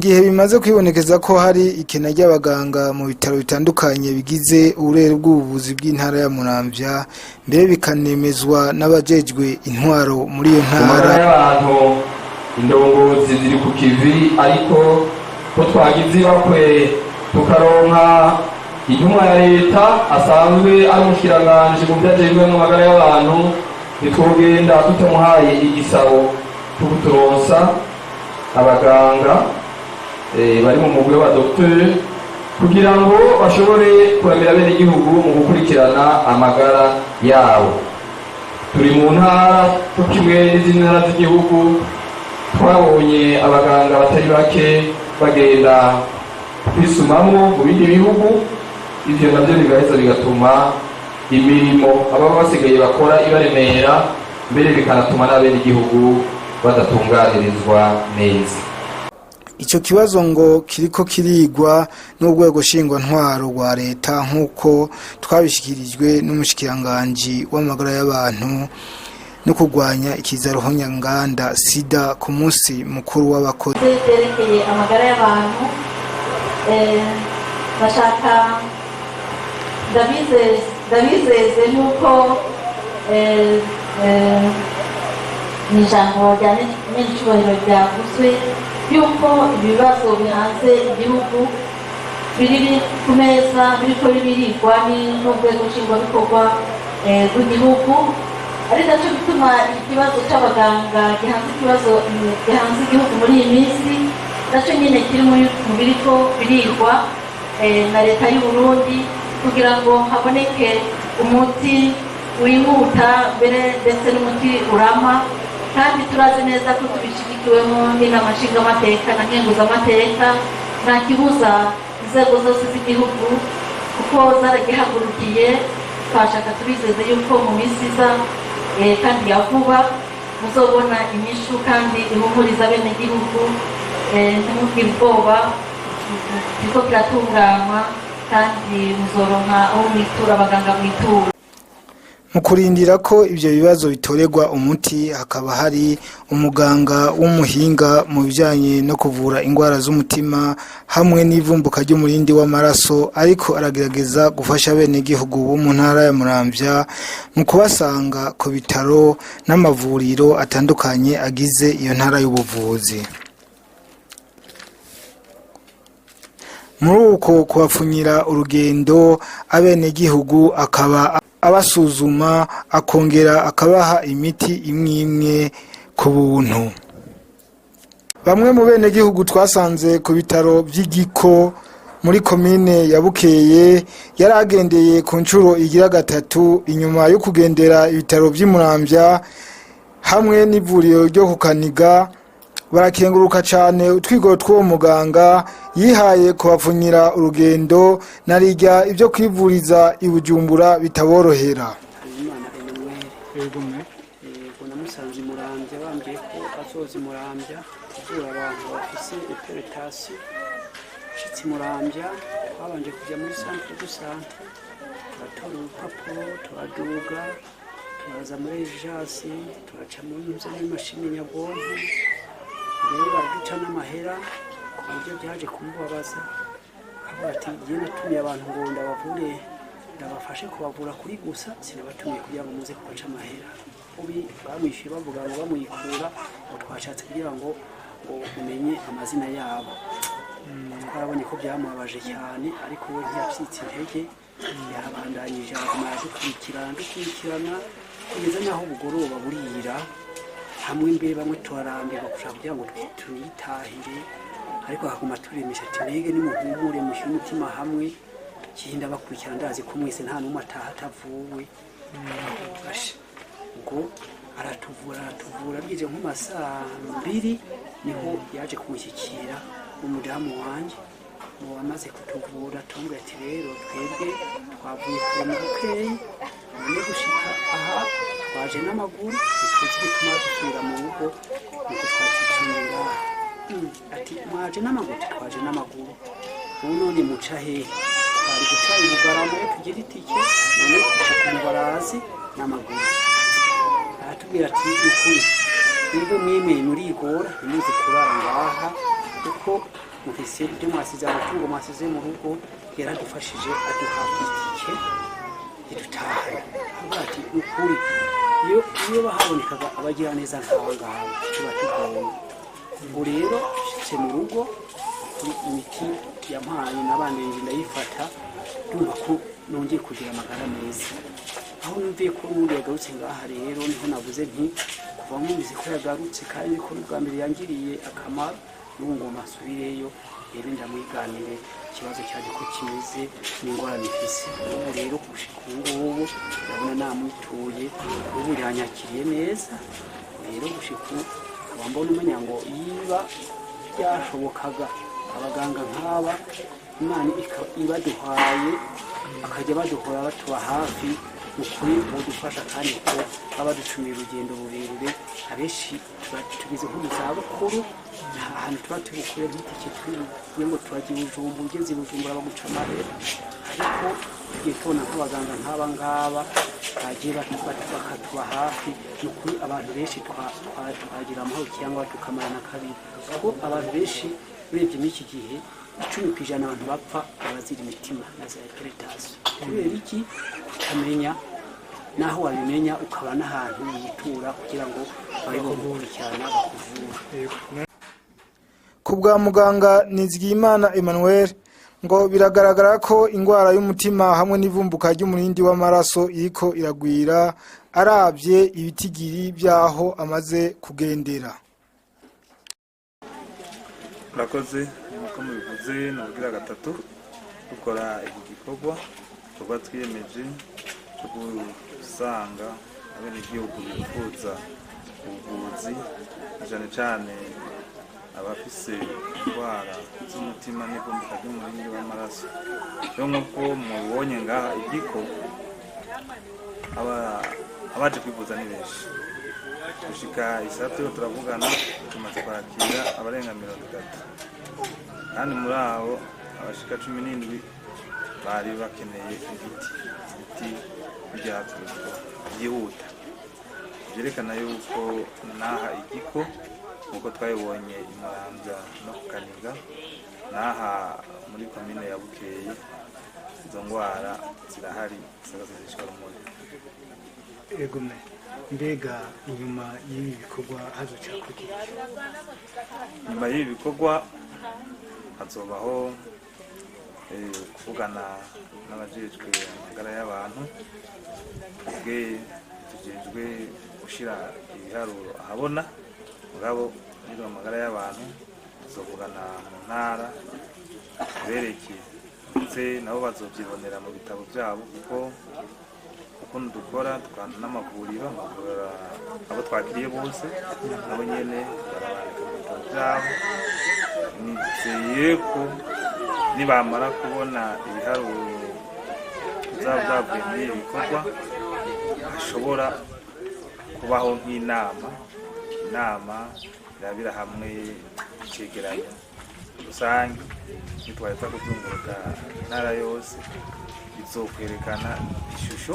gihe bimaze kwibonekeza ko hari ikena ry'abaganga mu bitaro bitandukanye bigize uburere bw'ubuvuzi bw'intara ya Muramvya, mbere bikanemezwa n'abajejwe intwaro muri iyo ntara. Abantu indongozi ziri ku kivi, ariko ko twagize bakwe tukaronka intumwa ya leta asanzwe ari umushikiranganje mu byajejwe n'amagara y'abantu, nitwogenda tutamuhaye igisabo tukuturonsa abaganga bari mu mugwe wa docteur kugira ngo bashobore kuramira bene igihugu mu gukurikirana amagara yabo. Turi mu ntara tukimwe n'izindi ntara z'igihugu, twabonye abaganga batari bake bagenda kwisumamwo mu bindi bihugu, ivyo navyo bigaheza bigatuma imirimo ababa basigaye bakora ibaremera, mbere bikanatuma n'abene igihugu badatunganirizwa neza. Ico kibazo ngo kiriko kirigwa n'urwego shingwantwaro rwa leta nk'uko twabishikirijwe n'umushikiranganje w'amagara y'abantu no kurwanya ikizaruhonyanganda sida ku munsi mukuru w'abakozi. Zerekeye amagara y'abantu, bashaka ndabizeze nk'uko n'ijambo rya n'icyubahiro ryavuzwe yuko ibibazo bihanze igihugu biri ku meza, biriko birigwa n'urwego nshingwabikorwa rw'igihugu, ari nacyo gituma ikibazo cy'abaganga gihanze igihugu muri iyi minsi nacyo nyine kiri mu biriko birigwa na leta y'u Burundi kugira ngo haboneke umuti wihuta mbere ndetse n'umuti urama, kandi turazi neza ko tubishigikiwemo n'inama nshingamateka na nkenguzamateka. Nta kibuza inzego zose z'igihugu kuko zaragihagurukiye, twashaka tubizeze yuko mu minsi iza kandi ya vuba muzobona inyishu kandi ihumuriza bene igihugu. Ntimugire ubwoba, kiriko kiratunganywa kandi muzoronka aho mwitura, abaganga mwitura. Mu kurindira ko ivyo bibazo bitorerwa umuti, hakaba hari umuganga w'umuhinga mu bijanye no kuvura ingwara z'umutima hamwe n'ivumbuka ry'umurindi w'amaraso, ariko aragerageza gufasha bene igihugu bo mu ntara ya Muramvya mu kubasanga ku bitaro n'amavuriro atandukanye agize iyo ntara y'ubuvuzi. Muri uko kubapfunyira urugendo abene igihugu akaba abasuzuma akongera akabaha imiti imwe ku buntu. Bamwe mu bene gihugu twasanze ku bitaro by'Igiko muri komine ya Bukeye yaragendeye ku ncuro igira gatatu inyuma yo kugendera ibitaro by'Imuramvya hamwe n'ivuriro ryo ku Kaniga, barakenguruka cyane utwigoro tw'uwo muganga yihaye kubapfunyira urugendo narirya ibyo kwivuriza i Bujumbura bitaborohera. Namusanze Muramvya bambwiye ko azoza Muramvya kuvura abantu bafise hypertension. Shitsi Muramvya babanje kujya muri centre de santé, turatora urupapuro turaduga turaza muri urgence turaca mu nzu y'imashini nyabwonko, rero baraduca n'amahera ku buryo byaje kumubabaza. Akavuga ati igihe natumye abantu ngo ndabavure ndabafashe kubavura kuri gusa, sinabatumye kugira ngo muze kubaca amahera. Ubi bamwishyuye bavuga ngo bamuyikura ngo twashatse kugira ngo umenye amazina yabo. Twarabonye ko byamubabaje cyane, ariko we ntiyacitse intege, yarabandanyije aguma dukurikirana kugeza n'aho ubugoroba burira. Hamwe mbere bamwe turarambirwa gushaka kugira ngo tuyitahire, ariko akaguma turemesha ati mbega nimuhumure mushyire umutima hamwe, kirinda bakurikirana, ndazi ko mwese nta n'umwe ataha atavuwe. Ubwo aratuvura bwije nko masaha 2 niho yaje kumushyikira umudamu wanje ngo amaze kutuvura. Tumbwe ati rero twebwe twavuye ku Bukeye none gushika aha twaje n'amaguru, tuzi gituma dusubira mu rugo nuko twakicunira. Ati mwaje n'amaguru? Twaje n'amaguru. None muca he? Ari guca Bugarama tugira itike, none tuca ku Mubarazi n'amaguru. Aratubwira ati ukuri twebwe mwemeye murigora ntimuze kurara ngaha kuko mufise ibyo mwasize amatungo mwasize mu rugo yaradufashije aduha itike idutahanye avuga ati ukuri iyo bahabonekaga abagira neza nk'aba ngaba tuba tugoye ubu rero nshitse mu rugo imiti yampaye n'abanenje ndayifata ndumva ko nongeye kugira amagara meza aho numviye ko n'undi yagarutse ngaha rero niho navuze nti kuva mwumvise ko yagarutse kandi ko bwa mbere yangiriye akamaro n'ubu ngomba asubireyo rero ndamwiganire ikibazo cyaje ko kimeze n'ingorane ifise ubu rero gushika ubu ndabona namwituye ubu yanyakiriye neza rero gushika ubu mbona umenya ngo yiba byashobokaga abaganga nk'aba Imana ibaduhaye akajya baduhora batuba hafi ukuri budufasha kandi ko abaducumira urugendo rurerure abenshi tugeze nko mu zabukuru ahantu tuba tubukure nk'itike twibuye ngo turagira ubujumbu ugeze bujumbura baguca amahera ariko tugiye tubona nk'abaganga nk'aba ngaba bagiye bakatuba hafi ni ukuri abantu benshi twagira amahoro cyangwa tukamarana kabiri kuko abantu benshi urebye n'iki gihe 10% abantu bapfa abazira imitima na za hypertension kubera iki utamenya naho wabimenya ukaba n'ahantu yitura kugira ngo bayibogukurikirana bakuvura. Ku bwa muganga Nizigiyimana Emmanuel ngo biragaragara ko ingwara y'umutima hamwe n'ivumbuka ry'umurindi w'amaraso iriko iragwira aravye ibitigiri byaho amaze kugendera. Murakoze nk'uko mubivuze n'ubwira gatatu dukora iki gikorwa kuba twiyemeje cyo gusanga abenegihugu bifuza ubuvuzi cyane cyane abafise indwara z'umutima n'ivumbuka ry'umurindi w'amaraso. Rero nk'uko mubonye ngaha igiko abaje kwivuza ni benshi gushika isatu turavugana tumaze kwakira abarenga 30 kandi muri abo abashika 17 bari bakeneye imiti byihuta byerekana yuko naha igiko nkuko twayibonye Imuramvya no Kaniga naha muri komine ya Bukeye izo ngwara zirahari zishika rumuri. Egume mbega inyuma y'ibi bikorwa hazoca kuki nyuma y'ibi bikorwa hazobaho kuvugana n'abajejwe amagara y'abantu ubwe tujejwe gushira ibiharuro ahabona mugabo muri amagara y'abantu tuzovugana mu ntara berekeye ndetse nabo bazobyibonera mu bitabo byabo kuko ukuntu dukora twanda n'amavuriro abo twakiriye bose nabo nyene barabandika mu bitabo byabo nizeye ko nibamara kubona ibiharuro byavuye muri ibi bikorwa hashobora kubaho nk'inama irabira hamwe icegeranyo rusange nitwahita kuzunguruka intara yose bizokwerekana ishusho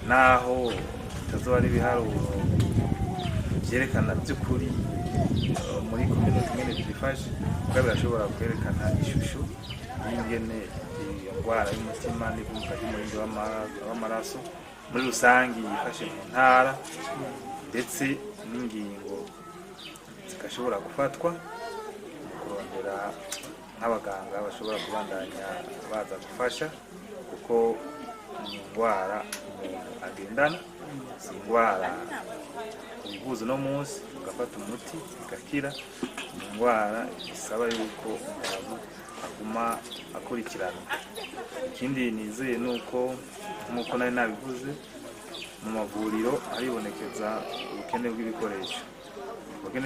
naho tazoba ari ibiharuro byerekana by'ukuri muri komine tumene twifashe kuko birashobora kwerekana ishusho y'ingene iyo ndwara y'umutima n'ivumbuka ry'umurindi w'amaraso muri rusange yifashe mu ntara ndetse n'ingingo zigashobora gufatwa mu kurondera nk'abaganga bashobora kubandanya baza gufasha kuko ni indwara umuntu agendana si indwara uyivuza uno munsi ugafata umuti igakira ni indwara isaba yuko umuntu aguma akurikirana. Ikindi nizeye ni uko nk'uko nari nabivuze mu mavuriro haribonekeza ubukene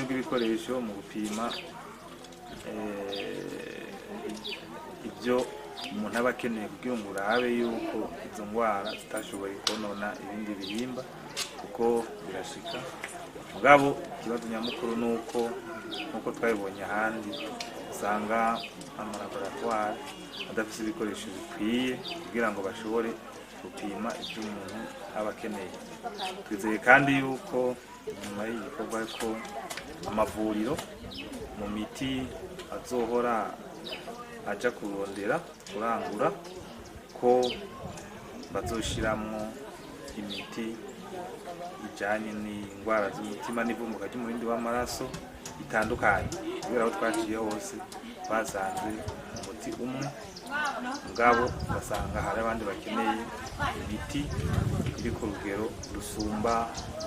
bw'ibikoresho mu gupima ibyo umuntu aba akeneye kugira ngo urabe yuko izo ndwara zitashoboye konona ibindi bihimba kuko birashika mugabo ikibazo nyamukuru ni uko nk'uko twabibonye ahandi usanga amalaboratwari adafite ibikoresho bikwiye kugira ngo bashobore gupima ibyo umuntu aba akeneye. Twizeye kandi yuko nyuma y'igikorwa ko amavuriro mu miti azohora aja kurondera kurangura ko bazoshiramwo imiti ijanye n'indwara z'umutima n'ivumbuka ry'umurindi w'amaraso itandukanye, kubera aho twaciye hose basanze umuti umwe mugabo basanga hari abandi bakeneye imiti iri ku rugero rusumba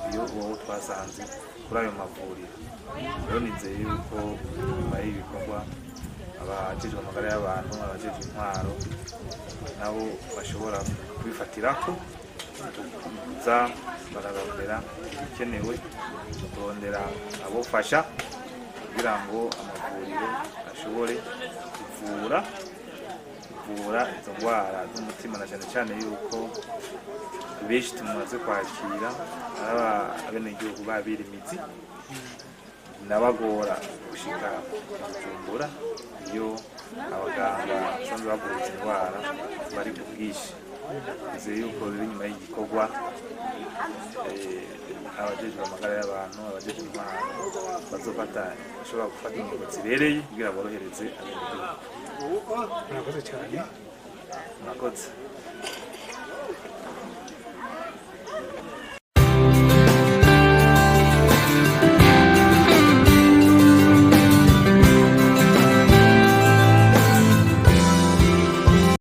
iyo wowe twasanze kuri ayo mavuriro. Rero nizeye yuko nyuma y'ibikorwa abajejwe amagara y'abantu, abajejwe intwaro nabo bashobora kubifatirako kuza bararondera ibikenewe, kurondera abofasha kugira ngo amavuriro ashobore kuvura izo ndwara z'umutima, na cyane cyane yuko benshi tumaze kwakira abenegihugu babirimizi nabagora gushika Bujumbura iyo abaganga basanzwe bavura izo ndwara bari ku bwinshi. Nizeye yuko rero nyuma y'igikorwa abajejwe amagara y'abantu, abajejwe intwaro bashobora gufata ingingo zibereye kugira borohereze abenegihugu. Murakoze cyane. Murakoze.